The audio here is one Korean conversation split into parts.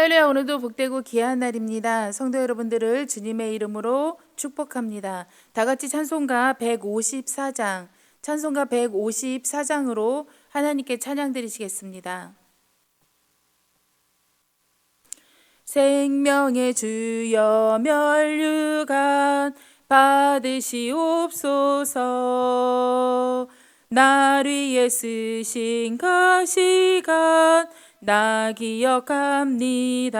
할렐루야. 오늘도 복되고 귀한 날입니다. 성도 여러분들을 주님의 이름으로 축복합니다. 다 같이 찬송가 154장, 찬송가 154장으로 하나님께 찬양 드리시겠습니다. 생명의 주여 면류관 받으시옵소서. 날 위해 쓰신 가시관 나 기억합니다.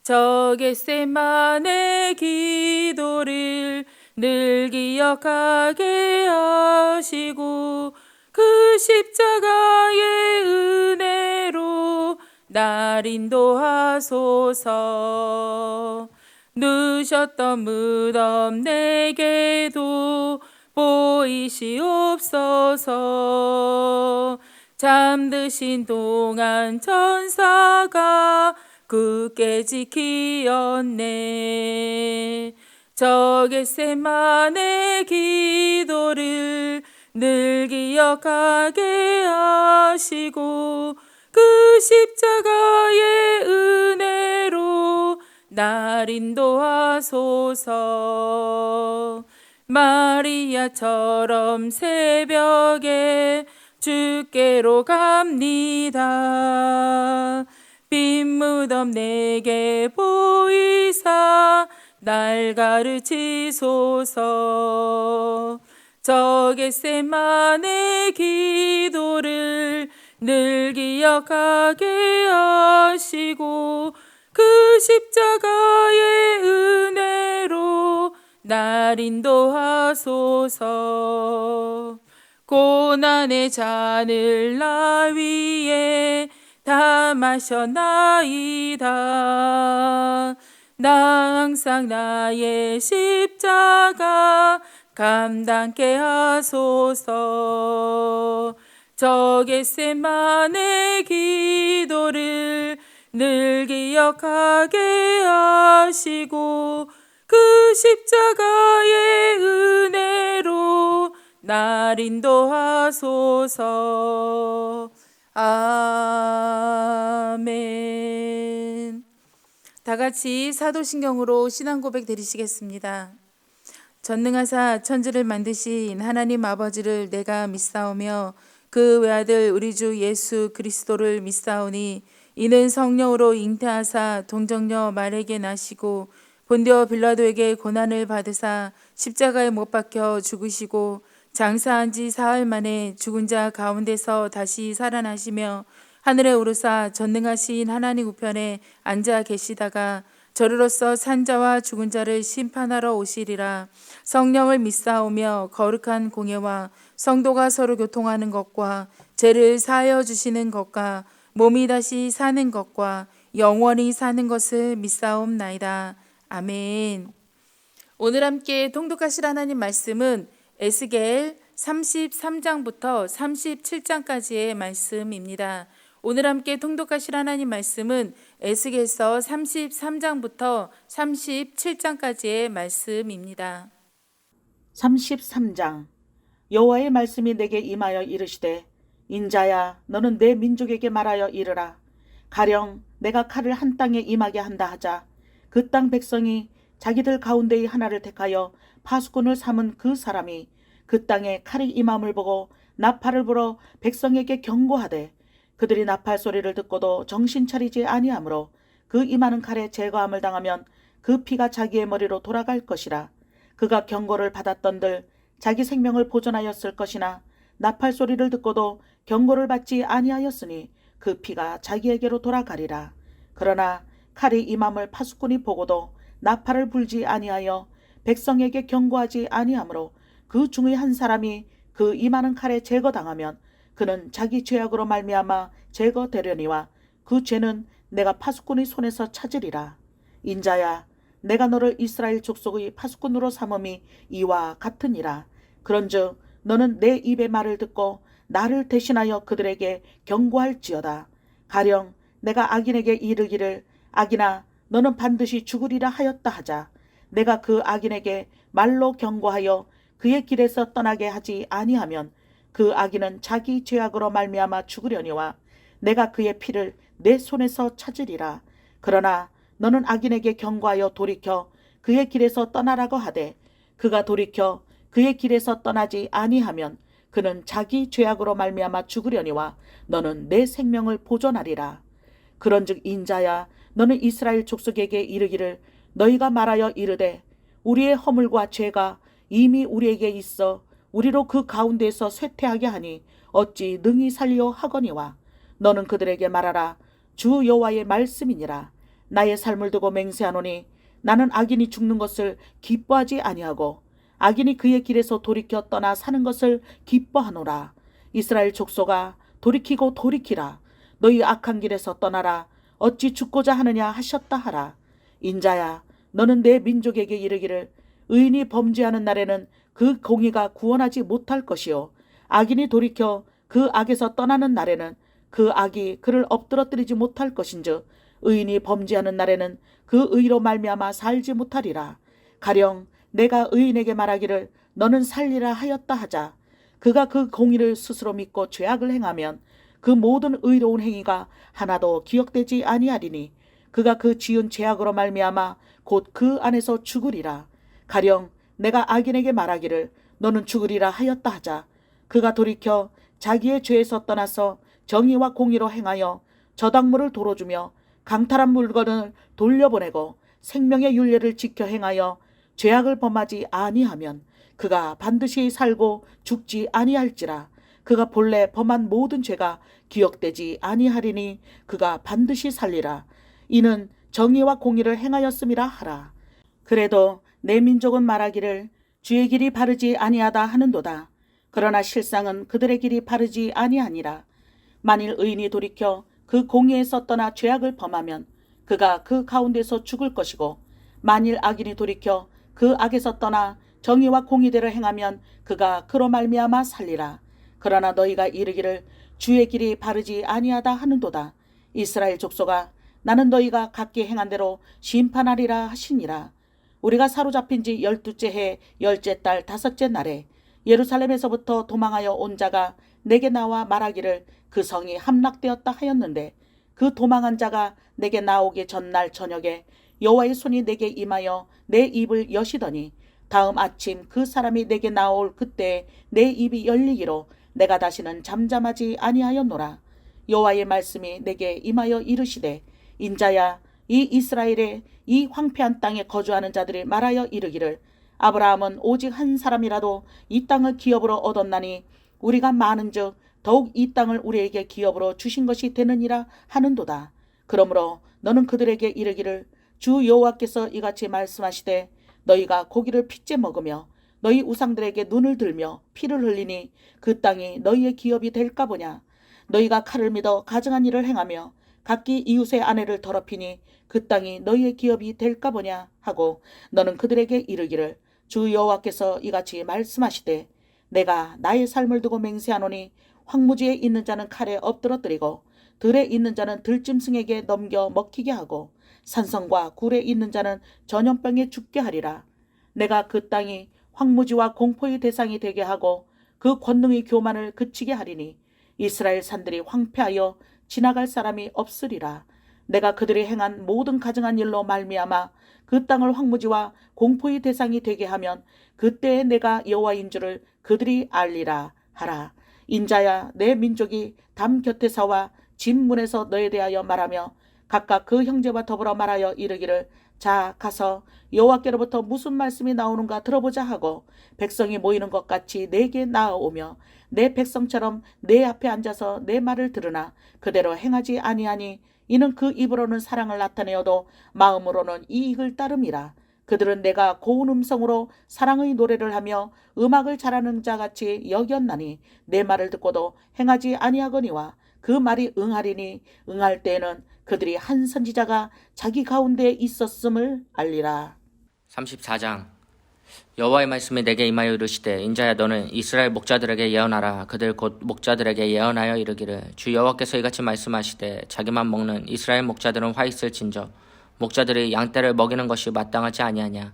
저 겟세마네 기도를 늘 기억하게 하시고 그 십자가의 은혜로 날 인도하소서. 누셨던 무덤 내게도 보이시옵소서. 잠드신 동안 천사가 굳게 지키었네. 저 겟세마네 기도를 늘 기억하게 하시고 그 십자가의 은혜로 날 인도하소서. 마리아처럼 새벽에 주께로 갑니다. 빈 무덤 내게 보이사 날 가르치소서. 저 겟세마네 기도를 늘 기억하게 하시고 그 십자가의 은혜로 날 인도하소서. 고난의 잔을 나 위에 다 마셨나이다. 나 항상 나의 십자가 감당케 하소서. 저 겟세마네 기도를 늘 기억하게 하시고 그 십자가의 은혜로 날 인도하소서. 아멘. 다 같이 사도신경으로 신앙 고백 드리시겠습니다. 전능하사 천지를 만드신 하나님 아버지를 내가 믿사오며 그 외아들 우리 주 예수 그리스도를 믿사오니 이는 성령으로 잉태하사 동정녀 마리아에게 나시고 본디오 빌라도에게 고난을 받으사 십자가에 못 박혀 죽으시고 장사한 지 사흘 만에 죽은 자 가운데서 다시 살아나시며 하늘에 오르사 전능하신 하나님 우편에 앉아 계시다가 저리로서 산자와 죽은 자를 심판하러 오시리라. 성령을 믿사오며 거룩한 공예와 성도가 서로 교통하는 것과 죄를 사하여 주시는 것과 몸이 다시 사는 것과 영원히 사는 것을 믿사옵나이다. 아멘. 오늘 함께 통독하실 하나님 말씀은 에스겔 33장부터 37장까지의 말씀입니다. 오늘 함께 통독하실 하나님 말씀은 에스겔서 33장부터 37장까지의 말씀입니다. 33장. 여호와의 말씀이 내게 임하여 이르시되 인자야 너는 내 민족에게 말하여 이르라. 가령 내가 칼을 한 땅에 임하게 한다 하자. 그 땅 백성이 자기들 가운데의 하나를 택하여 파수꾼을 삼은 그 사람이 그 땅에 칼이 임함을 보고 나팔을 불어 백성에게 경고하되 그들이 나팔 소리를 듣고도 정신 차리지 아니하므로 그 임하는 칼에 제거함을 당하면 그 피가 자기의 머리로 돌아갈 것이라. 그가 경고를 받았던들 자기 생명을 보존하였을 것이나 나팔 소리를 듣고도 경고를 받지 아니하였으니 그 피가 자기에게로 돌아가리라. 그러나 칼이 임함을 파수꾼이 보고도 나팔을 불지 아니하여 백성에게 경고하지 아니하므로 그 중의 한 사람이 그 임하는 칼에 제거당하면 그는 자기 죄악으로 말미암아 제거되려니와 그 죄는 내가 파수꾼의 손에서 찾으리라. 인자야 내가 너를 이스라엘 족속의 파수꾼으로 삼음이 이와 같으니라. 그런즉 너는 내 입의 말을 듣고 나를 대신하여 그들에게 경고할지어다. 가령 내가 악인에게 이르기를 악인아 너는 반드시 죽으리라 하였다 하자. 내가 그 악인에게 말로 경고하여 그의 길에서 떠나게 하지 아니하면 그 악인은 자기 죄악으로 말미암아 죽으려니와 내가 그의 피를 내 손에서 찾으리라. 그러나 너는 악인에게 경고하여 돌이켜 그의 길에서 떠나라고 하되 그가 돌이켜 그의 길에서 떠나지 아니하면 그는 자기 죄악으로 말미암아 죽으려니와 너는 내 생명을 보존하리라. 그런즉 인자야 너는 이스라엘 족속에게 이르기를 너희가 말하여 이르되 우리의 허물과 죄가 이미 우리에게 있어 우리로 그 가운데에서 쇠퇴하게 하니 어찌 능히 살리오 하거니와 너는 그들에게 말하라. 주 여호와의 말씀이니라. 나의 삶을 두고 맹세하노니 나는 악인이 죽는 것을 기뻐하지 아니하고 악인이 그의 길에서 돌이켜 떠나 사는 것을 기뻐하노라. 이스라엘 족속아 돌이키고 돌이키라. 너희 악한 길에서 떠나라. 어찌 죽고자 하느냐 하셨다 하라. 인자야 너는 내 민족에게 이르기를 의인이 범죄하는 날에는 그 공의가 구원하지 못할 것이요 악인이 돌이켜 그 악에서 떠나는 날에는 그 악이 그를 엎드러뜨리지 못할 것인즉 의인이 범죄하는 날에는 그 의로 말미암아 살지 못하리라. 가령 내가 의인에게 말하기를 너는 살리라 하였다 하자 그가 그 공의를 스스로 믿고 죄악을 행하면 그 모든 의로운 행위가 하나도 기억되지 아니하리니 그가 그 지은 죄악으로 말미암아 곧 그 안에서 죽으리라. 가령 내가 악인에게 말하기를 너는 죽으리라 하였다 하자 그가 돌이켜 자기의 죄에서 떠나서 정의와 공의로 행하여 저당물을 도로주며 강탈한 물건을 돌려보내고 생명의 윤례를 지켜 행하여 죄악을 범하지 아니하면 그가 반드시 살고 죽지 아니할지라. 그가 본래 범한 모든 죄가 기억되지 아니하리니 그가 반드시 살리라. 이는 정의와 공의를 행하였음이라 하라. 그래도 내 민족은 말하기를 주의 길이 바르지 아니하다 하는도다. 그러나 실상은 그들의 길이 바르지 아니하니라. 만일 의인이 돌이켜 그 공의에서 떠나 죄악을 범하면 그가 그 가운데서 죽을 것이고 만일 악인이 돌이켜 그 악에서 떠나 정의와 공의대로 행하면 그가 그로 말미암아 살리라. 그러나 너희가 이르기를 주의 길이 바르지 아니하다 하는도다. 이스라엘 족속아 나는 너희가 각기 행한 대로 심판하리라 하시니라. 우리가 사로잡힌 지 12째 해 10째 달 5째 날에 예루살렘에서부터 도망하여 온 자가 내게 나와 말하기를 그 성이 함락되었다 하였는데 그 도망한 자가 내게 나오기 전날 저녁에 여호와의 손이 내게 임하여 내 입을 여시더니 다음 아침 그 사람이 내게 나올 그때 내 입이 열리기로 내가 다시는 잠잠하지 아니하였노라. 여호와의 말씀이 내게 임하여 이르시되 인자야 이 이스라엘의 이 황폐한 땅에 거주하는 자들이 말하여 이르기를 아브라함은 오직 한 사람이라도 이 땅을 기업으로 얻었나니 우리가 많은즉 더욱 이 땅을 우리에게 기업으로 주신 것이 되느니라 하는도다. 그러므로 너는 그들에게 이르기를 주 여호와께서 이같이 말씀하시되 너희가 고기를 핏째 먹으며 너희 우상들에게 눈을 들며 피를 흘리니 그 땅이 너희의 기업이 될까 보냐. 너희가 칼을 믿어 가증한 일을 행하며 각기 이웃의 아내를 더럽히니 그 땅이 너희의 기업이 될까 보냐 하고 너는 그들에게 이르기를 주 여호와께서 이같이 말씀하시되 내가 나의 삶을 두고 맹세하노니 황무지에 있는 자는 칼에 엎드러뜨리고 들에 있는 자는 들짐승에게 넘겨 먹히게 하고 산성과 굴에 있는 자는 전염병에 죽게 하리라. 내가 그 땅이 황무지와 공포의 대상이 되게 하고 그 권능의 교만을 그치게 하리니 이스라엘 산들이 황폐하여 지나갈 사람이 없으리라. 내가 그들이 행한 모든 가증한 일로 말미암아 그 땅을 황무지와 공포의 대상이 되게 하면 그때에 내가 여호와인 줄을 그들이 알리라 하라. 인자야 내 민족이 담 곁에서와 진문에서 너에 대하여 말하며 각각 그 형제와 더불어 말하여 이르기를 자 가서 여호와께로부터 무슨 말씀이 나오는가 들어보자 하고 백성이 모이는 것 같이 내게 나아오며 내 백성처럼 내 앞에 앉아서 내 말을 들으나 그대로 행하지 아니하니 이는 그 입으로는 사랑을 나타내어도 마음으로는 이익을 따름이라. 그들은 내가 고운 음성으로 사랑의 노래를 하며 음악을 잘하는 자같이 여겼나니 내 말을 듣고도 행하지 아니하거니와 그 말이 응하리니 응할 때에는 그들이 한 선지자가 자기 가운데 있었음을 알리라. 34장 여호와의 말씀이 내게 임하여 이르시되 인자야 너는 이스라엘 목자들에게 예언하라. 그들 곧 목자들에게 예언하여 이르기를 주 여호와께서 이같이 말씀하시되 자기만 먹는 이스라엘 목자들은 화 있을진저 목자들이 양떼를 먹이는 것이 마땅하지 아니하냐.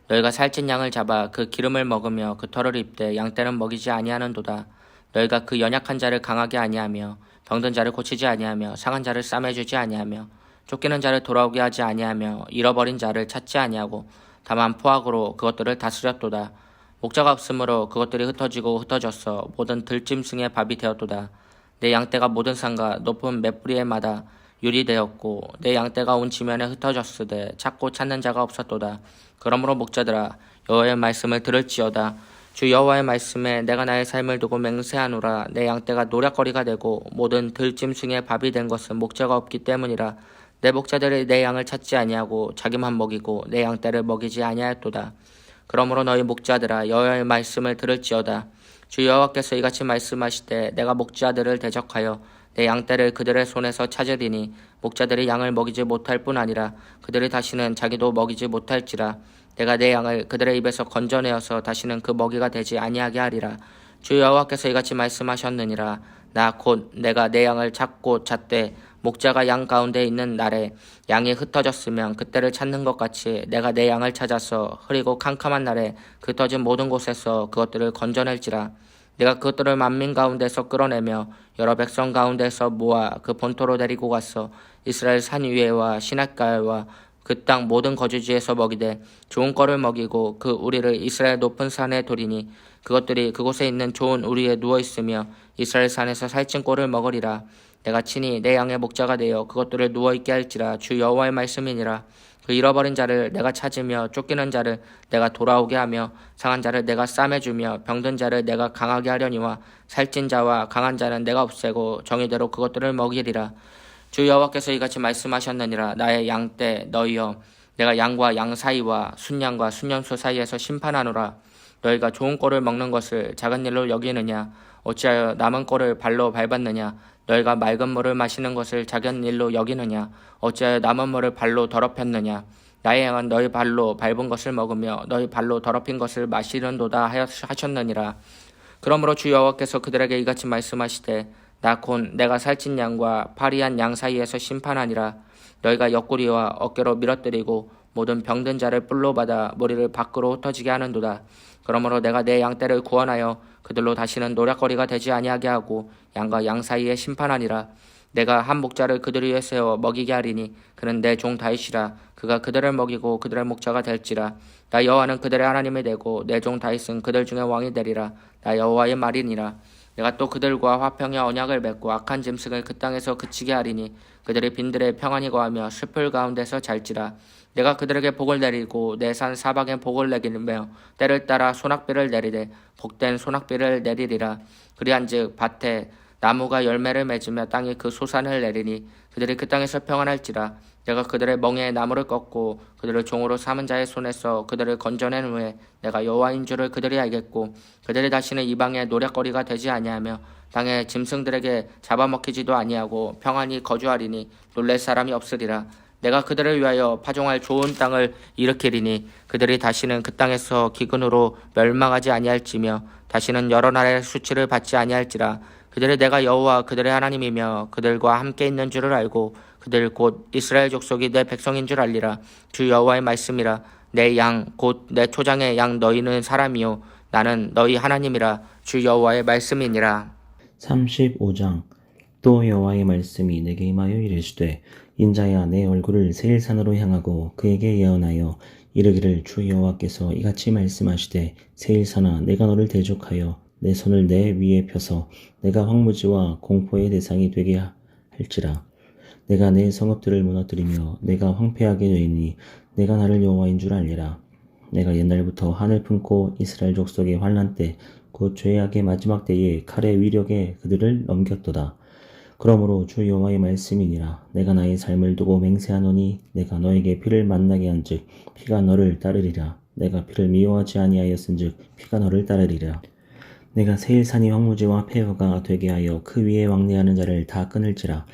너희가 살찐 양을 잡아 그 기름을 먹으며 그 털을 입되 양떼는 먹이지 아니하는도다. 너희가 그 연약한 자를 강하게 아니하며 병든 자를 고치지 아니하며 상한 자를 싸매주지 아니하며 쫓기는 자를 돌아오게 하지 아니하며 잃어버린 자를 찾지 아니하고 다만 포악으로 그것들을 다스렸도다. 목자가 없으므로 그것들이 흩어지고 흩어져서 모든 들짐승의 밥이 되었도다. 내 양떼가 모든 산과 높은 맷뿌리에마다 유리되었고 내 양떼가 온 지면에 흩어졌으되 찾고 찾는 자가 없었도다. 그러므로 목자들아 여호와의 말씀을 들을지어다. 주 여호와의 말씀에 내가 나의 삶을 두고 맹세하노라. 내 양떼가 노략거리가 되고 모든 들짐승의 밥이 된 것은 목자가 없기 때문이라. 내 목자들이 내 양을 찾지 아니하고 자기만 먹이고 내 양떼를 먹이지 아니하였도다. 그러므로 너희 목자들아 여호와의 말씀을 들을지어다. 주 여호와께서 이같이 말씀하시되 내가 목자들을 대적하여 내 양떼를 그들의 손에서 찾으리니 목자들이 양을 먹이지 못할 뿐 아니라 그들이 다시는 자기도 먹이지 못할지라. 내가 내 양을 그들의 입에서 건져내어서 다시는 그 먹이가 되지 아니하게 하리라. 주 여호와께서 이같이 말씀하셨느니라. 나 곧 내가 내 양을 찾고 찾되 목자가 양 가운데 있는 날에 양이 흩어졌으면 그때를 찾는 것 같이 내가 내 양을 찾아서 흐리고 캄캄한 날에 흩어진 모든 곳에서 그것들을 건져낼지라. 내가 그것들을 만민 가운데서 끌어내며 여러 백성 가운데서 모아 그 본토로 데리고 가서 이스라엘 산 위에와 시냇가와 그 땅 모든 거주지에서 먹이되 좋은 꼴을 먹이고 그 우리를 이스라엘 높은 산에 두리니 그것들이 그곳에 있는 좋은 우리에 누워있으며 이스라엘 산에서 살찐 꼴을 먹으리라. 내가 친히 내 양의 목자가 되어 그것들을 누워있게 할지라. 주 여호와의 말씀이니라. 그 잃어버린 자를 내가 찾으며 쫓기는 자를 내가 돌아오게 하며 상한 자를 내가 싸매주며 병든 자를 내가 강하게 하려니와 살찐 자와 강한 자는 내가 없애고 정의대로 그것들을 먹이리라. 주 여호와께서 이같이 말씀하셨느니라. 나의 양떼 너희여 내가 양과 양 사이와 순양과 순염소 사이에서 심판하노라. 너희가 좋은 꼴을 먹는 것을 작은 일로 여기느냐? 어찌하여 남은 꼴을 발로 밟았느냐? 너희가 맑은 물을 마시는 것을 작은 일로 여기느냐? 어찌하여 남은 물을 발로 더럽혔느냐? 나의 양은 너희 발로 밟은 것을 먹으며 너희 발로 더럽힌 것을 마시는도다 하셨느니라. 그러므로 주 여호와께서 그들에게 이같이 말씀하시되 나 곧 내가 살찐 양과 파리한 양 사이에서 심판하니라. 너희가 옆구리와 어깨로 밀어뜨리고 모든 병든 자를 뿔로 받아 머리를 밖으로 흩어지게 하는도다. 그러므로 내가 내 양떼를 구원하여 그들로 다시는 노략거리가 되지 아니하게 하고 양과 양 사이에 심판하니라. 내가 한 목자를 그들 위에 세워 먹이게 하리니 그는 내 종 다윗이라. 그가 그들을 먹이고 그들의 목자가 될지라. 나 여호와는 그들의 하나님이 되고 내 종 다윗은 그들 중에 왕이 되리라. 나 여호와의 말이니라. 내가 또 그들과 화평의 언약을 맺고 악한 짐승을 그 땅에서 그치게 하리니 그들이 빈들에 평안히 거하며 숲을 가운데서 잘지라. 내가 그들에게 복을 내리고 내 산 사방에 복을 내리며 때를 따라 소낙비를 내리되 복된 소낙비를 내리리라. 그리한즉 밭에 나무가 열매를 맺으며 땅이 그 소산을 내리니 그들이 그 땅에서 평안할지라. 내가 그들의 멍에 나무를 꺾고 그들을 종으로 삼은 자의 손에서 그들을 건져낸 후에 내가 여호와인 줄을 그들이 알겠고 그들이 다시는 이방의 노략거리가 되지 아니하며 땅의 짐승들에게 잡아먹히지도 아니하고 평안히 거주하리니 놀랄 사람이 없으리라. 내가 그들을 위하여 파종할 좋은 땅을 일으키리니 그들이 다시는 그 땅에서 기근으로 멸망하지 아니할지며 다시는 여러 나라의 수치를 받지 아니할지라. 그들이 내가 여호와 그들의 하나님이며 그들과 함께 있는 줄을 알고 그들 곧 이스라엘 족속이 내 백성인 줄 알리라. 주 여호와의 말씀이라. 내 양 곧 내 초장의 양 너희는 사람이요 나는 너희 하나님이라. 주 여호와의 말씀이니라. 35장. 또 여호와의 말씀이 내게 임하여 이르시되 인자야 내 얼굴을 세일산으로 향하고 그에게 예언하여 이르기를 주 여호와께서 이같이 말씀하시되 세일산아 내가 너를 대적하여 내 손을 내 위에 펴서 내가 황무지와 공포의 대상이 되게 할지라. 내가 내 성읍들을 무너뜨리며 내가 황폐하게 되리니 내가 나를 여호와인 줄 알리라. 내가 옛날부터 한을 품고 이스라엘 족속의 환난 때 곧 죄악의 마지막 때에 칼의 위력에 그들을 넘겼도다. 그러므로 주 여호와의 말씀이니라. 내가 나의 삶을 두고 맹세하노니 내가 너에게 피를 만나게 한즉 피가 너를 따르리라. 내가 피를 미워하지 아니하였은즉 피가 너를 따르리라. 내가 세일산이 황무지와 폐허가 되게 하여 그 위에 왕래하는 자를 다 끊을지라.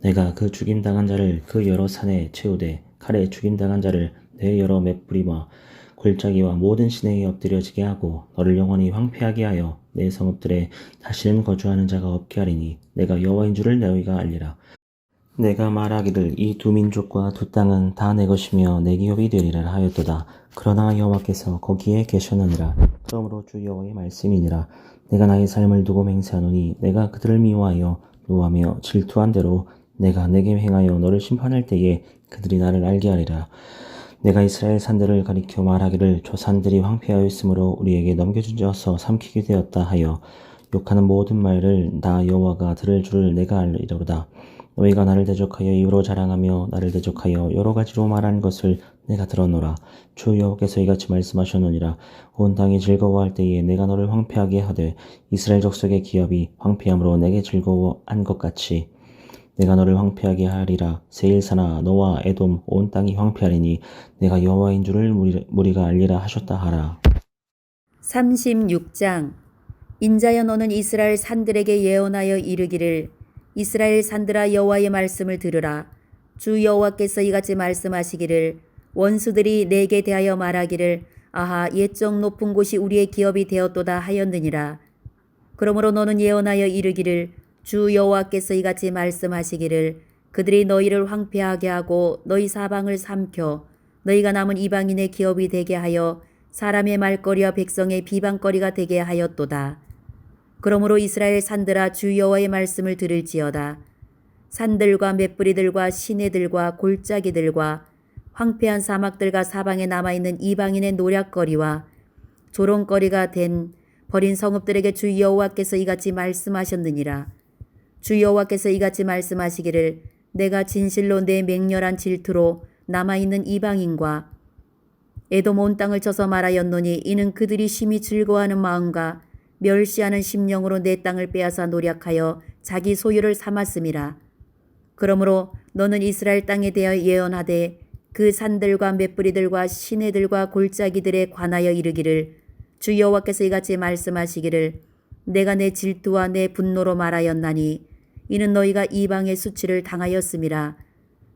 내가 그 죽임당한 자를 그 여러 산에 채우되 칼에 죽임당한 자를 내 여러 맷뿌리와 골짜기와 모든 시내에 엎드려지게 하고 너를 영원히 황폐하게 하여 내 성읍들에 다시는 거주하는 자가 없게 하리니 내가 여호와인 줄을 너희가 알리라. 내가 말하기를 이 두 민족과 두 땅은 다 내 것이며 내 기업이 되리라 하였도다. 그러나 여호와께서 거기에 계셨느니라. 그러므로 주 여호와의 말씀이니라. 내가 나의 삶을 두고 맹세하노니 내가 그들을 미워하여 노하며 질투한 대로 내가 내게 행하여 너를 심판할 때에 그들이 나를 알게 하리라. 내가 이스라엘 산들을 가리켜 말하기를 저 산들이 황폐하였으므로 우리에게 넘겨주어서 삼키게 되었다 하여 욕하는 모든 말을 나 여호와가 들을 줄을 내가 알리로다. 너희가 나를 대적하여 입으로 자랑하며 나를 대적하여 여러 가지로 말하는 것을 내가 들었노라. 주 여호와께서 이같이 말씀하셨느니라. 온 땅이 즐거워할 때에 내가 너를 황폐하게 하되 이스라엘 족속의 기업이 황폐함으로 내게 즐거워한 것 같이 내가 너를 황폐하게 하리라. 세일사나 너와 에돔 온 땅이 황폐하리니 내가 여호와인 줄을 무리가 알리라 하셨다 하라. 36장 인자여 너는 이스라엘 산들에게 예언하여 이르기를 이스라엘 산들아 여호와의 말씀을 들으라. 주 여호와께서 이같이 말씀하시기를 원수들이 내게 대하여 말하기를 아하 옛적 높은 곳이 우리의 기업이 되었도다 하였느니라. 그러므로 너는 예언하여 이르기를 주 여호와께서 이같이 말씀하시기를 그들이 너희를 황폐하게 하고 너희 사방을 삼켜 너희가 남은 이방인의 기업이 되게 하여 사람의 말거리와 백성의 비방거리가 되게 하였도다. 그러므로 이스라엘 산들아 주 여호와의 말씀을 들을지어다. 산들과 맷뿌리들과 시내들과 골짜기들과 황폐한 사막들과 사방에 남아있는 이방인의 노략거리와 조롱거리가 된 버린 성읍들에게 주 여호와께서 이같이 말씀하셨느니라. 주 여호와께서 이같이 말씀하시기를 내가 진실로 내 맹렬한 질투로 남아있는 이방인과 에돔 온 땅을 쳐서 말하였노니 이는 그들이 심히 즐거워하는 마음과 멸시하는 심령으로 내 땅을 빼앗아 노략하여 자기 소유를 삼았음이라. 그러므로 너는 이스라엘 땅에 대하여 예언하되 그 산들과 맷뿌리들과 시내들과 골짜기들에 관하여 이르기를 주 여호와께서 이같이 말씀하시기를 내가 내 질투와 내 분노로 말하였나니 이는 너희가 이방의 수치를 당하였음이라.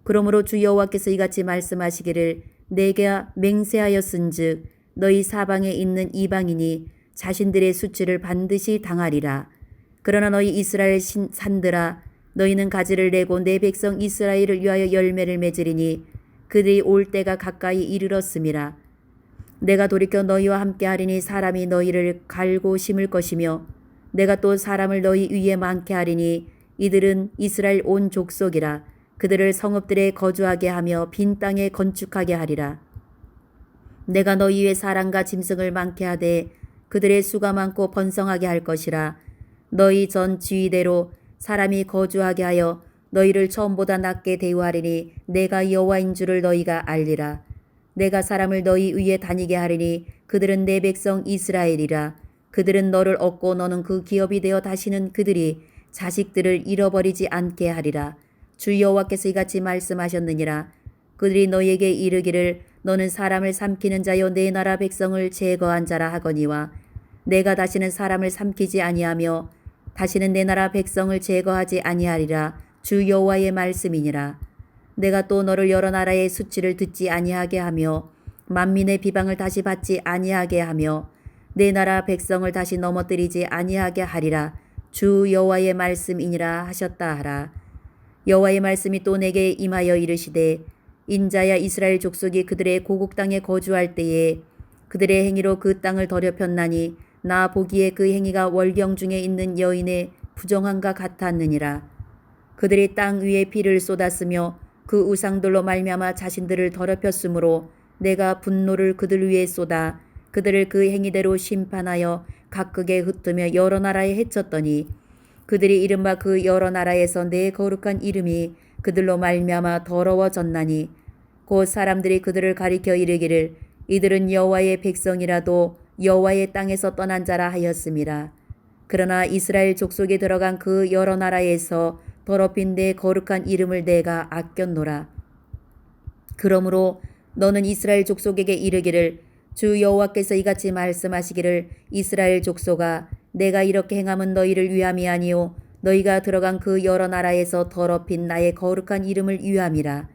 그러므로 주 여호와께서 이같이 말씀하시기를 내가 맹세하였은즉 너희 사방에 있는 이방인이 자신들의 수치를 반드시 당하리라. 그러나 너희 이스라엘 산들아 너희는 가지를 내고 내 백성 이스라엘을 위하여 열매를 맺으리니 그들이 올 때가 가까이 이르렀음이라. 내가 돌이켜 너희와 함께하리니 사람이 너희를 갈고 심을 것이며 내가 또 사람을 너희 위에 많게 하리니 이들은 이스라엘 온 족속이라. 그들을 성읍들에 거주하게 하며 빈 땅에 건축하게 하리라. 내가 너희 위에 사람과 짐승을 많게 하되 그들의 수가 많고 번성하게 할 것이라. 너희 전 지위대로 사람이 거주하게 하여 너희를 처음보다 낮게 대우하리니 내가 여호와인 줄을 너희가 알리라. 내가 사람을 너희 위에 다니게 하리니 그들은 내 백성 이스라엘이라. 그들은 너를 얻고 너는 그 기업이 되어 다시는 그들이 자식들을 잃어버리지 않게 하리라. 주 여호와께서 이같이 말씀하셨느니라. 그들이 너희에게 이르기를 너는 사람을 삼키는 자여 내 나라 백성을 제거한 자라 하거니와 내가 다시는 사람을 삼키지 아니하며 다시는 내 나라 백성을 제거하지 아니하리라. 주 여호와의 말씀이니라. 내가 또 너를 여러 나라의 수치를 듣지 아니하게 하며 만민의 비방을 다시 받지 아니하게 하며 내 나라 백성을 다시 넘어뜨리지 아니하게 하리라. 주 여호와의 말씀이니라 하셨다 하라. 여호와의 말씀이 또 내게 임하여 이르시되 인자야 이스라엘 족속이 그들의 고국 땅에 거주할 때에 그들의 행위로 그 땅을 더럽혔나니 나 보기에 그 행위가 월경 중에 있는 여인의 부정함과 같았느니라. 그들이 땅 위에 피를 쏟았으며 그 우상들로 말미암아 자신들을 더럽혔으므로 내가 분노를 그들 위에 쏟아 그들을 그 행위대로 심판하여 각극에 흩으며 여러 나라에 해쳤더니 그들이 이른바 그 여러 나라에서 내 거룩한 이름이 그들로 말미암아 더러워졌나니 곧 사람들이 그들을 가리켜 이르기를 이들은 여호와의 백성이라도 여호와의 땅에서 떠난 자라 하였음이라. 그러나 이스라엘 족속에 들어간 그 여러 나라에서 더럽힌 내 거룩한 이름을 내가 아꼈노라. 그러므로 너는 이스라엘 족속에게 이르기를 주 여호와께서 이같이 말씀하시기를 이스라엘 족속아 내가 이렇게 행함은 너희를 위함이 아니요 너희가 들어간 그 여러 나라에서 더럽힌 나의 거룩한 이름을 위함이라.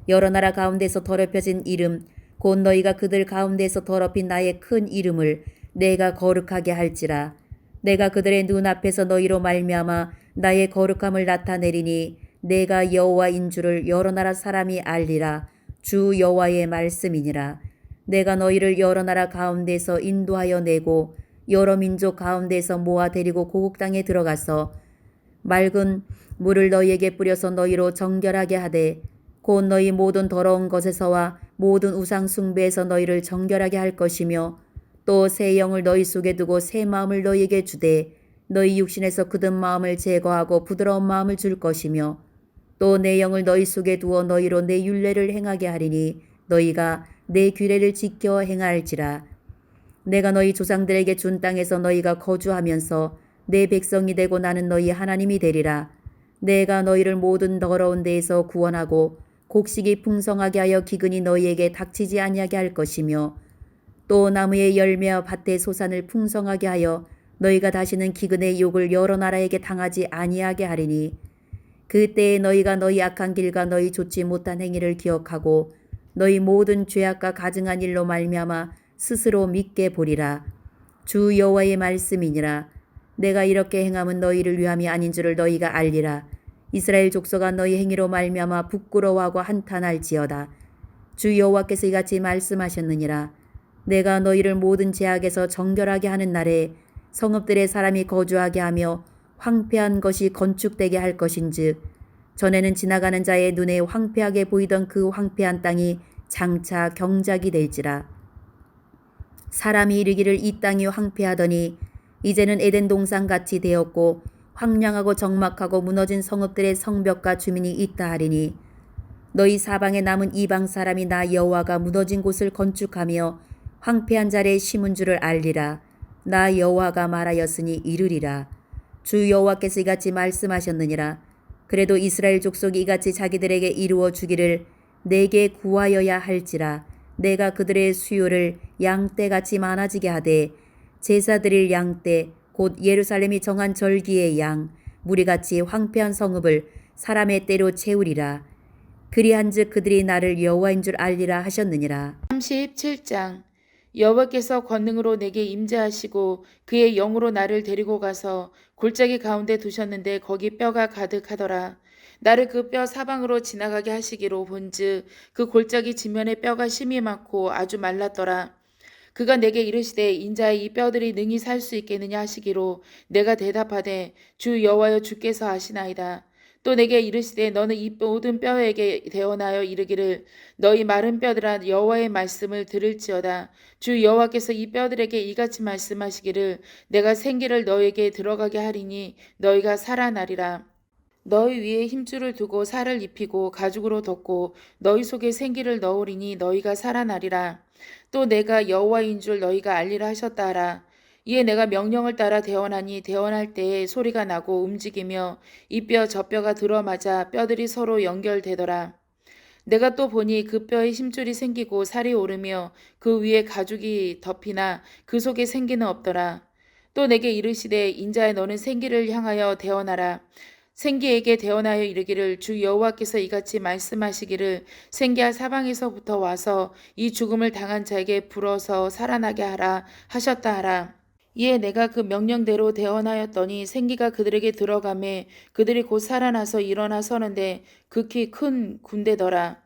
여러 나라 가운데서 더럽혀진 이름 곧 너희가 그들 가운데서 더럽힌 나의 큰 이름을 내가 거룩하게 할지라. 내가 그들의 눈앞에서 너희로 말미암아 나의 거룩함을 나타내리니 내가 여호와인 줄을 여러 나라 사람이 알리라. 주 여호와의 말씀이니라. 내가 너희를 여러 나라 가운데서 인도하여 내고 여러 민족 가운데서 모아 데리고 고국 땅에 들어가서 맑은 물을 너희에게 뿌려서 너희로 정결하게 하되 곧 너희 모든 더러운 것에서와 모든 우상 숭배에서 너희를 정결하게 할 것이며 또 새 영을 너희 속에 두고 새 마음을 너희에게 주되 너희 육신에서 굳은 마음을 제거하고 부드러운 마음을 줄 것이며 또 내 영을 너희 속에 두어 너희로 내 율례를 행하게 하리니 너희가 내 규례를 지켜 행할지라. 내가 너희 조상들에게 준 땅에서 너희가 거주하면서 내 백성이 되고 나는 너희 하나님이 되리라. 내가 너희를 모든 더러운 데에서 구원하고 곡식이 풍성하게 하여 기근이 너희에게 닥치지 아니하게 할 것이며 또 나무의 열매와 밭의 소산을 풍성하게 하여 너희가 다시는 기근의 욕을 여러 나라에게 당하지 아니하게 하리니 그때에 너희가 너희 악한 길과 너희 좋지 못한 행위를 기억하고 너희 모든 죄악과 가증한 일로 말미암아 스스로 믿게 보리라. 주 여호와의 말씀이니라. 내가 이렇게 행함은 너희를 위함이 아닌 줄을 너희가 알리라. 이스라엘 족속아 너희 행위로 말미암아 부끄러워하고 한탄할지어다. 주 여호와께서 이같이 말씀하셨느니라. 내가 너희를 모든 죄악에서 정결하게 하는 날에 성읍들에 사람이 거주하게 하며 황폐한 것이 건축되게 할 것인즉 전에는 지나가는 자의 눈에 황폐하게 보이던 그 황폐한 땅이 장차 경작이 될지라. 사람이 이르기를 이 땅이 황폐하더니 이제는 에덴 동산같이 되었고 황량하고 적막하고 무너진 성읍들의 성벽과 주민이 있다 하리니 너희 사방에 남은 이방 사람이 나 여호와가 무너진 곳을 건축하며 황폐한 자리에 심은 줄을 알리라. 나 여호와가 말하였으니 이르리라. 주 여호와께서 이같이 말씀하셨느니라. 그래도 이스라엘 족속이 이같이 자기들에게 이루어 주기를 내게 구하여야 할지라. 내가 그들의 수요를 양떼같이 많아지게 하되 제사 드릴 양떼 곧 예루살렘이 정한 절기의 양 무리같이 황폐한 성읍을 사람의 떼로 채우리라. 그리한즉 그들이 나를 여호와인 줄 알리라 하셨느니라. 37장 여호와께서 권능으로 내게 임재하시고 그의 영으로 나를 데리고 가서 골짜기 가운데 두셨는데 거기 뼈가 가득하더라. 나를 그 뼈 사방으로 지나가게 하시기로 본즉 그 골짜기 지면에 뼈가 심이 많고 아주 말랐더라. 그가 내게 이르시되 인자의 이 뼈들이 능히 살 수 있겠느냐 하시기로 내가 대답하되 주 여호와여 주께서 아시나이다. 또 내게 이르시되 너는 이 모든 뼈에게 대언하여 이르기를 너희 마른 뼈들아 여호와의 말씀을 들을지어다. 주 여호와께서 이 뼈들에게 이같이 말씀하시기를 내가 생기를 너희에게 들어가게 하리니 너희가 살아나리라. 너희 위에 힘줄을 두고 살을 입히고 가죽으로 덮고 너희 속에 생기를 넣으리니 너희가 살아나리라. 또 내가 여호와인 줄 너희가 알리라 하셨다 하라. 이에 내가 명령을 따라 대언하니 대언할 때에 소리가 나고 움직이며 이 뼈 저 뼈가 들어맞아 뼈들이 서로 연결되더라. 내가 또 보니 그 뼈에 힘줄이 생기고 살이 오르며 그 위에 가죽이 덮이나 그 속에 생기는 없더라. 또 내게 이르시되 인자야 너는 생기를 향하여 대언하라. 생기에게 대언하여 이르기를 주 여호와께서 이같이 말씀하시기를 생기야 사방에서부터 와서 이 죽음을 당한 자에게 불어서 살아나게 하라 하셨다 하라. 이에 내가 그 명령대로 대언하였더니 생기가 그들에게 들어가매 그들이 곧 살아나서 일어나 서는데 극히 큰 군대더라.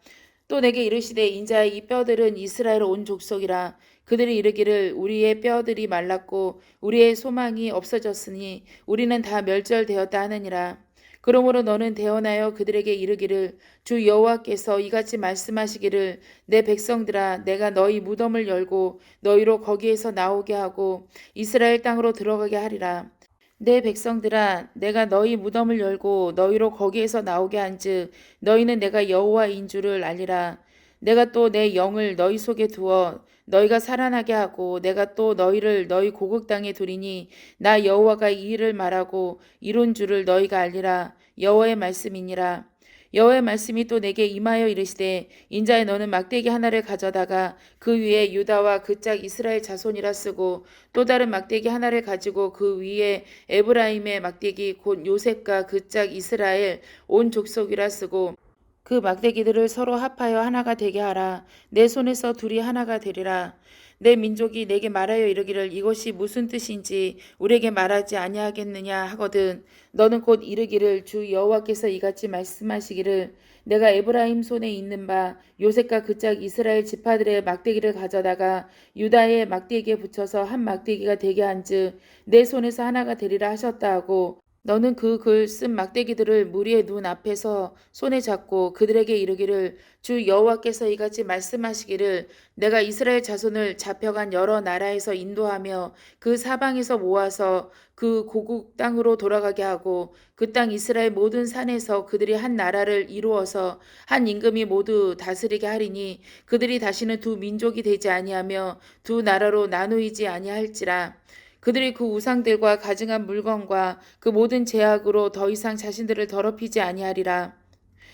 또 내게 이르시되 인자야 이 뼈들은 이스라엘 온 족속이라. 그들이 이르기를 우리의 뼈들이 말랐고 우리의 소망이 없어졌으니 우리는 다 멸절되었다 하느니라. 그러므로 너는 대언하여 그들에게 이르기를 주 여호와께서 이같이 말씀하시기를 내 백성들아 내가 너희 무덤을 열고 너희로 거기에서 나오게 하고 이스라엘 땅으로 들어가게 하리라. 내 백성들아 내가 너희 무덤을 열고 너희로 거기에서 나오게 한즉 너희는 내가 여호와인 줄을 알리라. 내가 또 내 영을 너희 속에 두어 너희가 살아나게 하고 내가 또 너희를 너희 고국 땅에 두리니 나 여호와가 이 일을 말하고 이룬 줄을 너희가 알리라. 여호와의 말씀이니라. 여호와의 말씀이 또 내게 임하여 이르시되 인자에 너는 막대기 하나를 가져다가 그 위에 유다와 그 짝 이스라엘 자손이라 쓰고 또 다른 막대기 하나를 가지고 그 위에 에브라임의 막대기 곧 요셉과 그 짝 이스라엘 온 족속이라 쓰고 그 막대기들을 서로 합하여 하나가 되게 하라. 내 손에서 둘이 하나가 되리라. 내 민족이 내게 말하여 이르기를 이것이 무슨 뜻인지 우리에게 말하지 아니하겠느냐 하거든 너는 곧 이르기를 주 여호와께서 이같이 말씀하시기를 내가 에브라임 손에 있는 바 요셉과 그 짝 이스라엘 지파들의 막대기를 가져다가 유다의 막대기에 붙여서 한 막대기가 되게 한즉 내 손에서 하나가 되리라 하셨다 하고 너는 그 글 쓴 막대기들을 무리의 눈 앞에서 손에 잡고 그들에게 이르기를 주 여호와께서 이같이 말씀하시기를 내가 이스라엘 자손을 잡혀간 여러 나라에서 인도하며 그 사방에서 모아서 그 고국 땅으로 돌아가게 하고 그 땅 이스라엘 모든 산에서 그들이 한 나라를 이루어서 한 임금이 모두 다스리게 하리니 그들이 다시는 두 민족이 되지 아니하며 두 나라로 나누이지 아니할지라. 그들이 그 우상들과 가증한 물건과 그 모든 제약으로 더 이상 자신들을 더럽히지 아니하리라.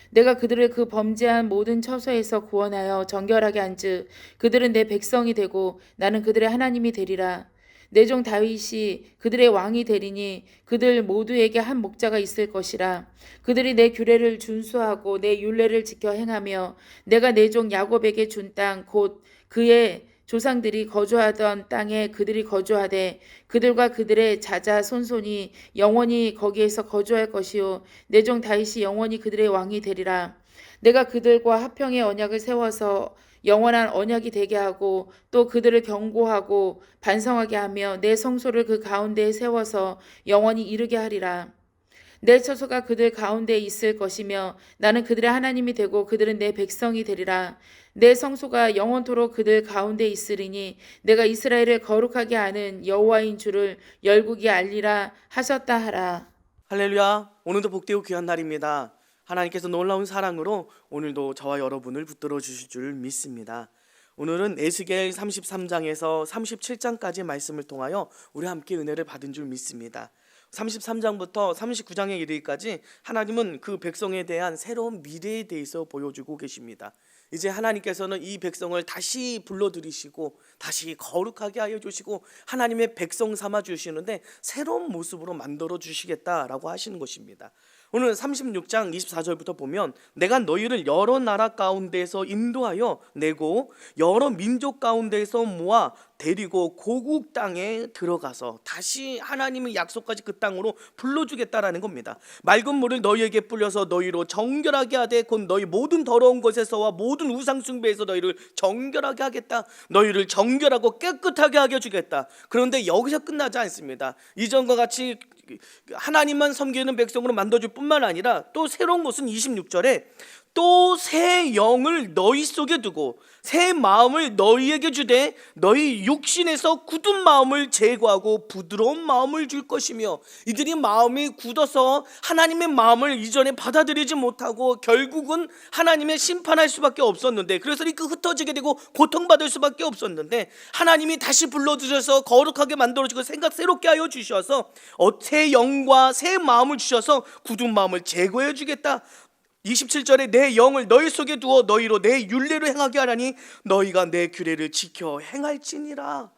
내가 그들을 그 범죄한 모든 처소에서 구원하여 정결하게 한즉 그들은 내 백성이 되고 나는 그들의 하나님이 되리라. 내 종 다윗이 그들의 왕이 되리니 그들 모두에게 한 목자가 있을 것이라. 그들이 내 규례를 준수하고 내 율례를 지켜 행하며 내가 내 종 야곱에게 준 땅 곧 그의 조상들이 거주하던 땅에 그들이 거주하되 그들과 그들의 자자 손손이 영원히 거기에서 거주할 것이요 내 종 다윗이 영원히 그들의 왕이 되리라. 내가 그들과 화평의 언약을 세워서 영원한 언약이 되게 하고 또 그들을 경고하고 반성하게 하며 내 성소를 그 가운데에 세워서 영원히 이르게 하리라. 내 처소가 그들 가운데 있을 것이며 나는 그들의 하나님이 되고 그들은 내 백성이 되리라. 내 성소가 영원토록 그들 가운데 있으리니 내가 이스라엘을 거룩하게 하는 여호와인 줄을 열국이 알리라 하셨다 하라. 할렐루야. 오늘도 복되고 귀한 날입니다. 하나님께서 놀라운 사랑으로 오늘도 저와 여러분을 붙들어 주실 줄 믿습니다. 오늘은 에스겔 33장에서 37장까지 말씀을 통하여 우리 함께 은혜를 받은 줄 믿습니다. 33장부터 39장에 이르기까지 하나님은 그 백성에 대한 새로운 미래에 대해서 보여주고 계십니다. 이제 하나님께서는 이 백성을 다시 불러들이시고 다시 거룩하게 하여 주시고 하나님의 백성 삼아 주시는데 새로운 모습으로 만들어 주시겠다라고 하시는 것입니다. 오늘 36장 24절부터 보면 내가 너희를 여러 나라 가운데서 인도하여 내고 여러 민족 가운데서 모아 데리고 고국 땅에 들어가서 다시 하나님의 약속까지 그 땅으로 불러주겠다라는 겁니다. 맑은 물을 너희에게 뿌려서 너희로 정결하게 하되 곧 너희 모든 더러운 것에서와 모든 우상 숭배에서 너희를 정결하게 하겠다. 너희를 정결하고 깨끗하게 하게 주겠다. 그런데 여기서 끝나지 않습니다. 이전과 같이 하나님만 섬기는 백성으로 만들어줄 뿐만 아니라 또 새로운 것은 26절에 또 새 영을 너희 속에 두고 새 마음을 너희에게 주되 너희 육신에서 굳은 마음을 제거하고 부드러운 마음을 줄 것이며 이들이 마음이 굳어서 하나님의 마음을 이전에 받아들이지 못하고 결국은 하나님의 심판할 수밖에 없었는데 그래서 이렇게 흩어지게 되고 고통받을 수밖에 없었는데 하나님이 다시 불러주셔서 거룩하게 만들어주고 생각 새롭게 하여 주셔서 새 영과 새 마음을 주셔서 굳은 마음을 제거해 주겠다. 27절에 내 영을 너희 속에 두어 너희로 내 율례를 행하게 하라니 너희가 내 규례를 지켜 행할지니라.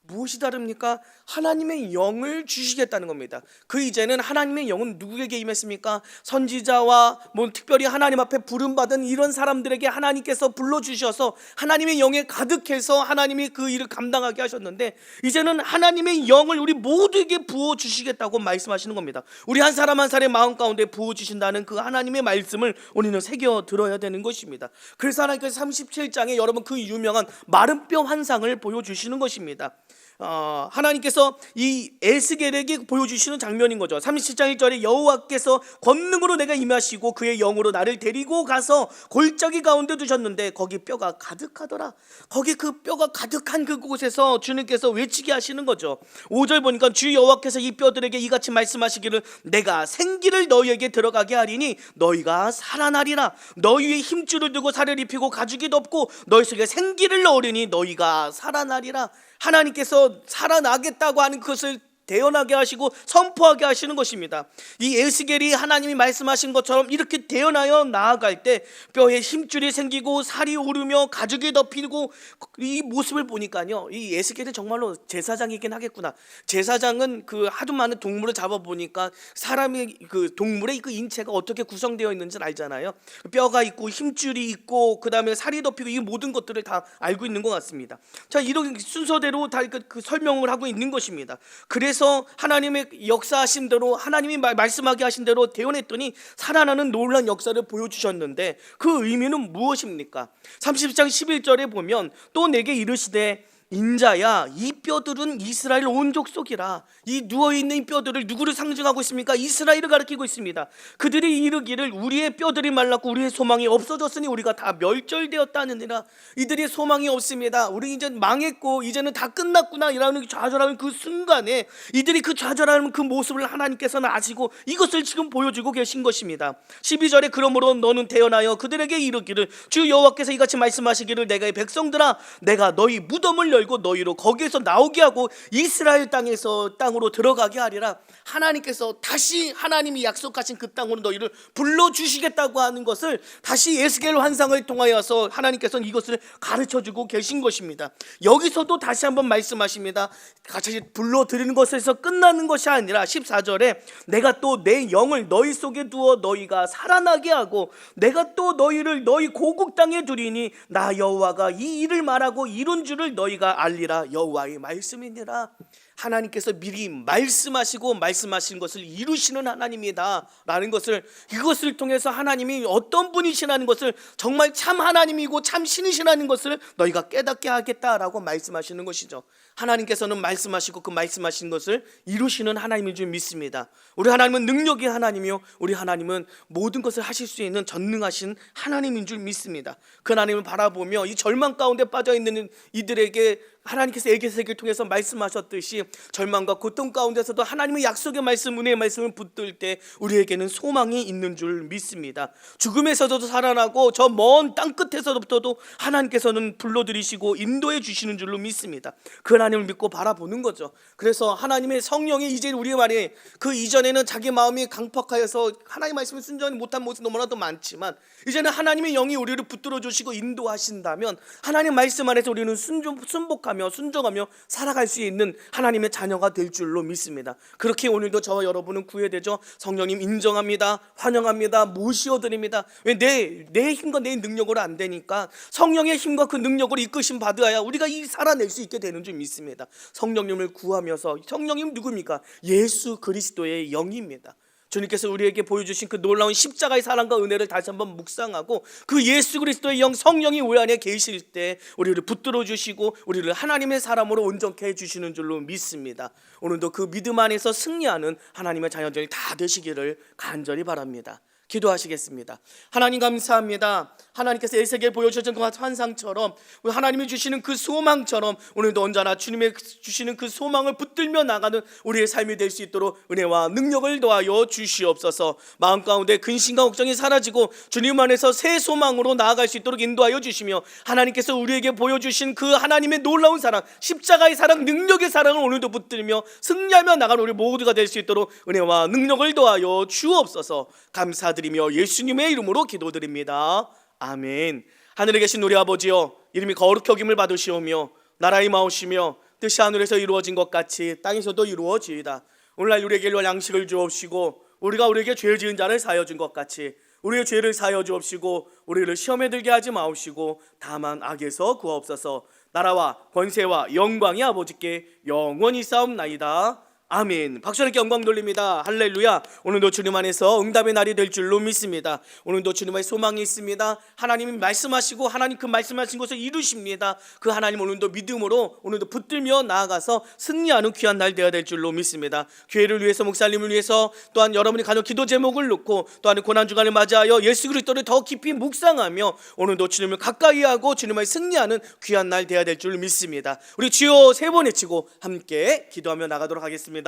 무엇이 다릅니까? 하나님의 영을 주시겠다는 겁니다. 그 이제는 하나님의 영은 누구에게 임했습니까? 선지자와 특별히 하나님 앞에 부름받은 이런 사람들에게 하나님께서 불러주셔서 하나님의 영에 가득해서 하나님이 그 일을 감당하게 하셨는데 이제는 하나님의 영을 우리 모두에게 부어주시겠다고 말씀하시는 겁니다. 우리 한 사람 한 사람의 마음 가운데 부어주신다는 그 하나님의 말씀을 우리는 새겨 들어야 되는 것입니다. 그래서 하나님께서 37장에 여러분 그 유명한 마른 뼈 환상을 보여주시는 것입니다. 하나님께서 이 에스겔에게 보여주시는 장면인 거죠. 37장 1절에 여호와께서 권능으로 내가 임하시고 그의 영으로 나를 데리고 가서 골짜기 가운데 두셨는데 거기 뼈가 가득하더라. 거기 그 뼈가 가득한 그곳에서 주님께서 외치게 하시는 거죠. 5절 보니까 주 여호와께서 이 뼈들에게 이같이 말씀하시기를 내가 생기를 너희에게 들어가게 하리니 너희가 살아나리라. 너희의 힘줄을 두고 살을 입히고 가죽이 덮고 너희 속에 생기를 넣으리니 너희가 살아나리라. 하나님께서 살아나겠다고 하는 것을 대언하게 하시고 선포하게 하시는 것입니다. 이 에스겔이 하나님이 말씀하신 것처럼 이렇게 대언하여 나아갈 때 뼈에 힘줄이 생기고 살이 오르며 가죽이 덮이고 이 모습을 보니까요, 이 에스겔은 정말로 제사장이긴 하겠구나. 제사장은 그 하도 많은 동물을 잡아보니까 사람이 그 동물의 그 인체가 어떻게 구성되어 있는지 알잖아요. 뼈가 있고 힘줄이 있고 그 다음에 살이 덮이고 이 모든 것들을 다 알고 있는 것 같습니다. 자, 이런 순서대로 다 그 설명을 하고 있는 것입니다. 그래서 하나님의 역사하신 대로 하나님이 말씀하게 하신 대로 대언했더니 살아나는 놀라운 역사를 보여주셨는데 그 의미는 무엇입니까? 30장 11절에 보면 또 내게 이르시되 인자야 이 뼈들은 이스라엘 온 족속이라. 이 누워있는 뼈들을 누구를 상징하고 있습니까? 이스라엘을 가리키고 있습니다. 그들이 이르기를 우리의 뼈들이 말랐고 우리의 소망이 없어졌으니 우리가 다 멸절되었다느니라. 이들이 소망이 없습니다. 우리 이제 망했고 이제는 다 끝났구나 이라는 좌절하는 그 순간에 이들이 그 좌절하는 그 모습을 하나님께서는 아시고 이것을 지금 보여주고 계신 것입니다. 12절에 그러므로 너는 태어나여 그들에게 이르기를 주 여호와께서 이같이 말씀하시기를 내가 이 백성들아 내가 너희 무덤을 열고 너희로 거기에서 나오게 하고 이스라엘 땅으로 들어가게 하리라. 하나님께서 다시 하나님이 약속하신 그 땅으로 너희를 불러주시겠다고 하는 것을 다시 에스겔 환상을 통하여서 하나님께서는 이것을 가르쳐주고 계신 것입니다. 여기서도 다시 한번 말씀하십니다. 같이 불러드리는 것에서 끝나는 것이 아니라 14절에 내가 또 내 영을 너희 속에 두어 너희가 살아나게 하고 내가 또 너희를 너희 고국 땅에 두리니 나 여호와가 이 일을 말하고 이룬 줄을 너희가 알리라. 여호와의 말씀이니라. 하나님께서 미리 말씀하시고 말씀하신 것을 이루시는 하나님이다 라는 것을, 이것을 통해서 하나님이 어떤 분이시라는 것을, 정말 참 하나님이고 참 신이시라는 것을 너희가 깨닫게 하겠다라고 말씀하시는 것이죠. 하나님께서는 말씀하시고 그 말씀하신 것을 이루시는 하나님인 줄 믿습니다. 우리 하나님은 능력의 하나님이요 우리 하나님은 모든 것을 하실 수 있는 전능하신 하나님인 줄 믿습니다. 그 하나님을 바라보며 이 절망 가운데 빠져있는 이들에게 하나님께서 에게세기를 통해서 말씀하셨듯이 절망과 고통 가운데서도 하나님의 약속의 말씀, 은혜의 말씀을 붙들 때 우리에게는 소망이 있는 줄 믿습니다. 죽음에서도 살아나고 저 먼 땅끝에서부터도 하나님께서는 불러들이시고 인도해 주시는 줄로 믿습니다. 그 하나님을 믿고 바라보는 거죠. 그래서 하나님의 성령이 이제 우리의 말에, 그 이전에는 자기 마음이 강팍하여서 하나님의 말씀을 순종하지 못한 모습이 너무나도 많지만 이제는 하나님의 영이 우리를 붙들어 주시고 인도하신다면 하나님 말씀 안에서 우리는 순복하며 순종하며 살아갈 수 있는 하나님의 자녀가 될 줄로 믿습니다. 그렇게 오늘도 저와 여러분은 구해되죠. 성령님 인정합니다. 환영합니다. 모시어드립니다. 왜 내 힘과 내 능력으로 안 되니까 성령의 힘과 그 능력으로 이끄심 받아야 우리가 이 살아낼 수 있게 되는 줄 믿습니다. 성령님을 구하면서, 성령님 누굽니까? 예수 그리스도의 영입니다. 주님께서 우리에게 보여주신 그 놀라운 십자가의 사랑과 은혜를 다시 한번 묵상하고 그 예수 그리스도의 영, 성령이 우리 안에 계실 때 우리를 붙들어 주시고 우리를 하나님의 사람으로 온전케 해주시는 줄로 믿습니다. 오늘도 그 믿음 안에서 승리하는 하나님의 자녀들이 다 되시기를 간절히 바랍니다. 기도하시겠습니다. 하나님 감사합니다. 하나님께서 에스겔 보여주신 그 환상처럼 하나님이 주시는 그 소망처럼 오늘도 언제나 주님의 주시는 그 소망을 붙들며 나가는 우리의 삶이 될 수 있도록 은혜와 능력을 더하여 주시옵소서. 마음 가운데 근심과 걱정이 사라지고 주님 안에서 새 소망으로 나아갈 수 있도록 인도하여 주시며 하나님께서 우리에게 보여주신 그 하나님의 놀라운 사랑, 십자가의 사랑, 능력의 사랑을 오늘도 붙들며 승리하며 나가는 우리 모두가 될 수 있도록 은혜와 능력을 더하여 주옵소서. 감사드리며 예수님의 이름으로 기도드립니다. 아멘. 하늘에 계신 우리 아버지여, 이름이 거룩히 여김을 받으시오며 나라의 마오시며 뜻이 하늘에서 이루어진 것 같이 땅에서도 이루어지이다. 오늘날 우리에게 양식을 주옵시고 우리가 우리에게 죄 지은 자를 사하여 준 것 같이 우리의 죄를 사하여 주옵시고 우리를 시험에 들게 하지 마옵시고 다만 악에서 구하옵소서. 나라와 권세와 영광이 아버지께 영원히 싸움나이다. 아멘. 박수님께 영광 돌립니다. 할렐루야. 오늘도 주님 안에서 응답의 날이 될 줄로 믿습니다. 오늘도 주님의 소망이 있습니다. 하나님이 말씀하시고 하나님 그 말씀하신 것을 이루십니다. 그 하나님 오늘도 믿음으로 오늘도 붙들며 나아가서 승리하는 귀한 날 되어야 될 줄로 믿습니다. 교회를 위해서, 목사님을 위해서, 또한 여러분이 가는 기도 제목을 놓고 또한 고난주간을 맞이하여 예수 그리스도를 더 깊이 묵상하며 오늘도 주님을 가까이 하고 주님을 승리하는 귀한 날 되어야 될 줄로 믿습니다. 우리 주여 세 번 외치고 함께 기도하며 나가도록 하겠습니다.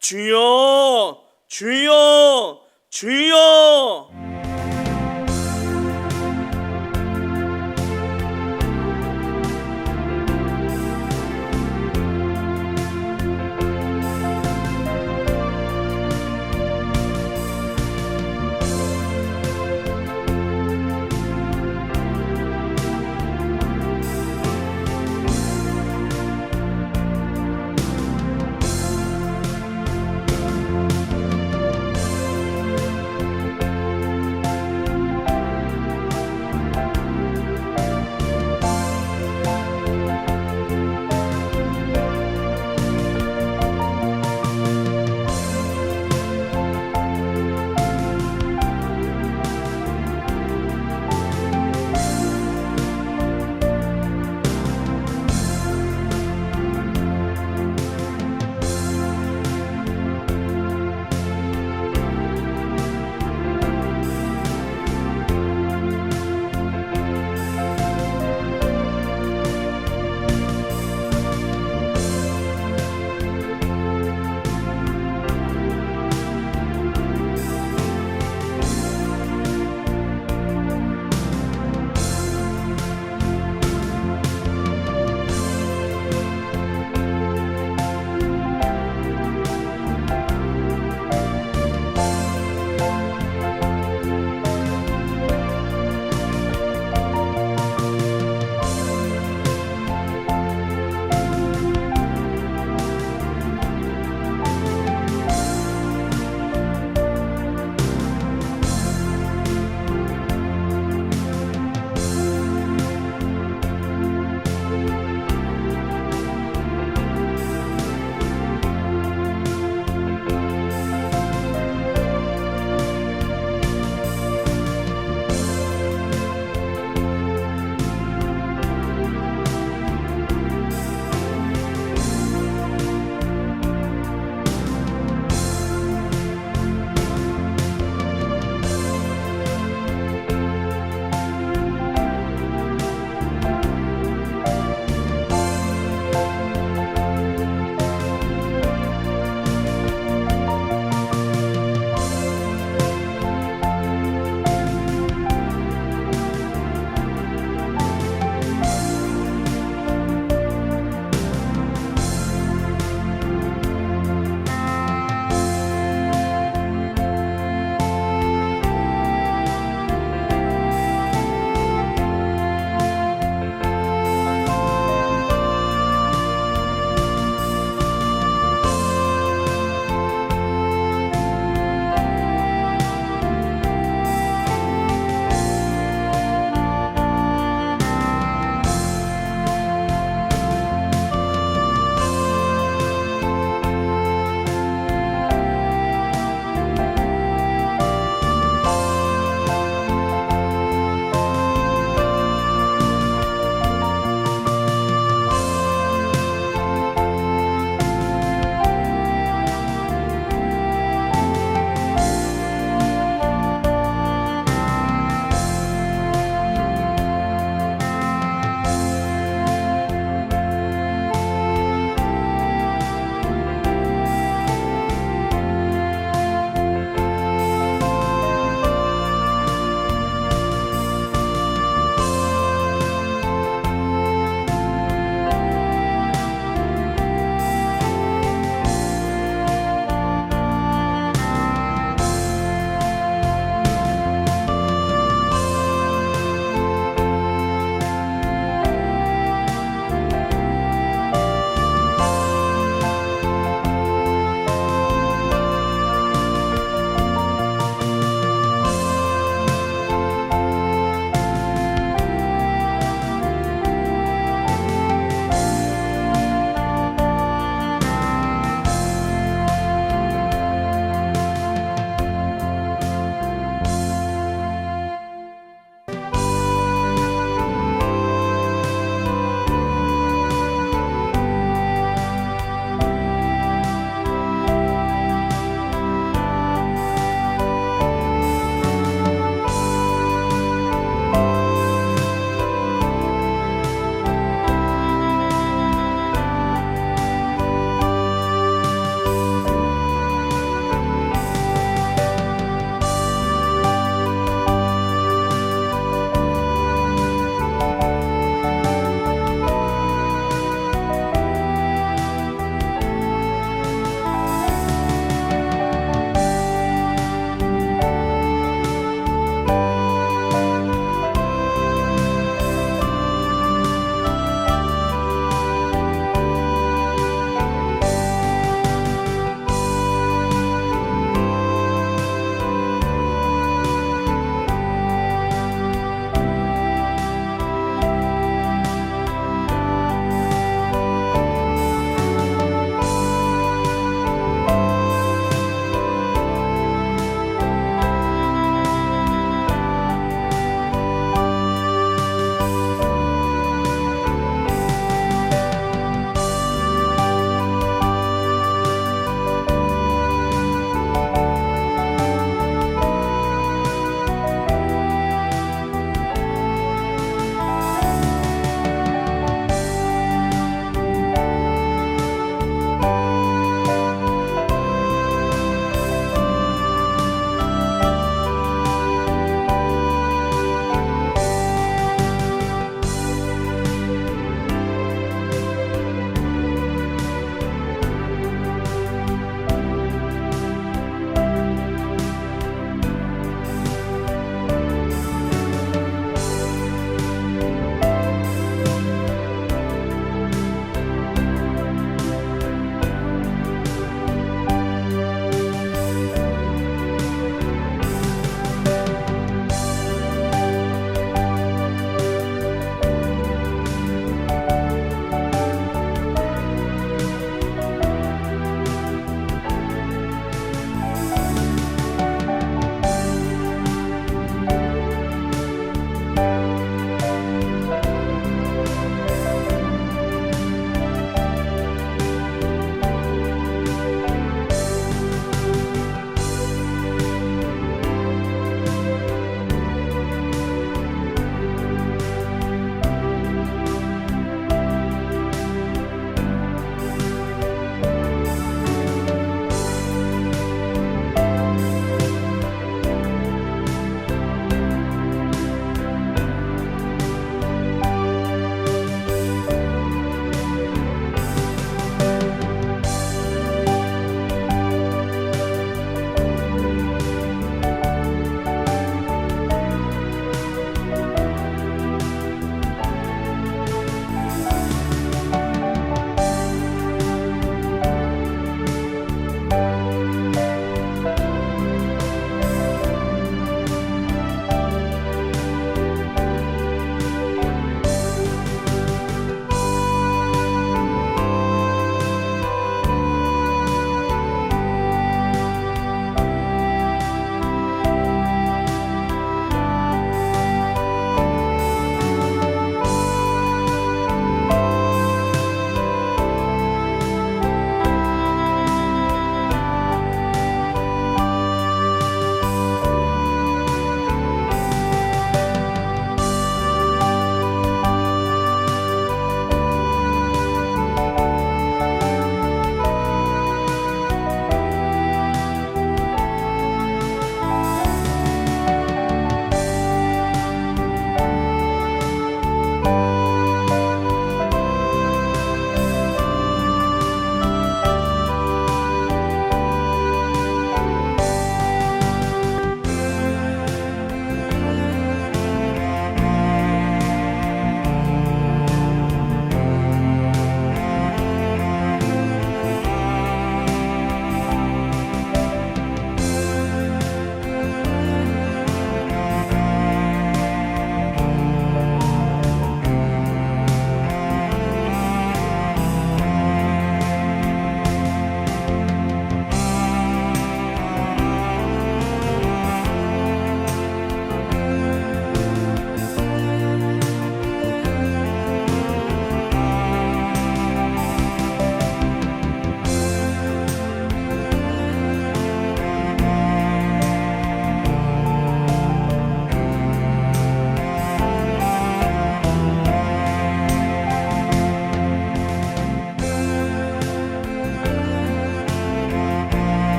주여, 주여, 주여.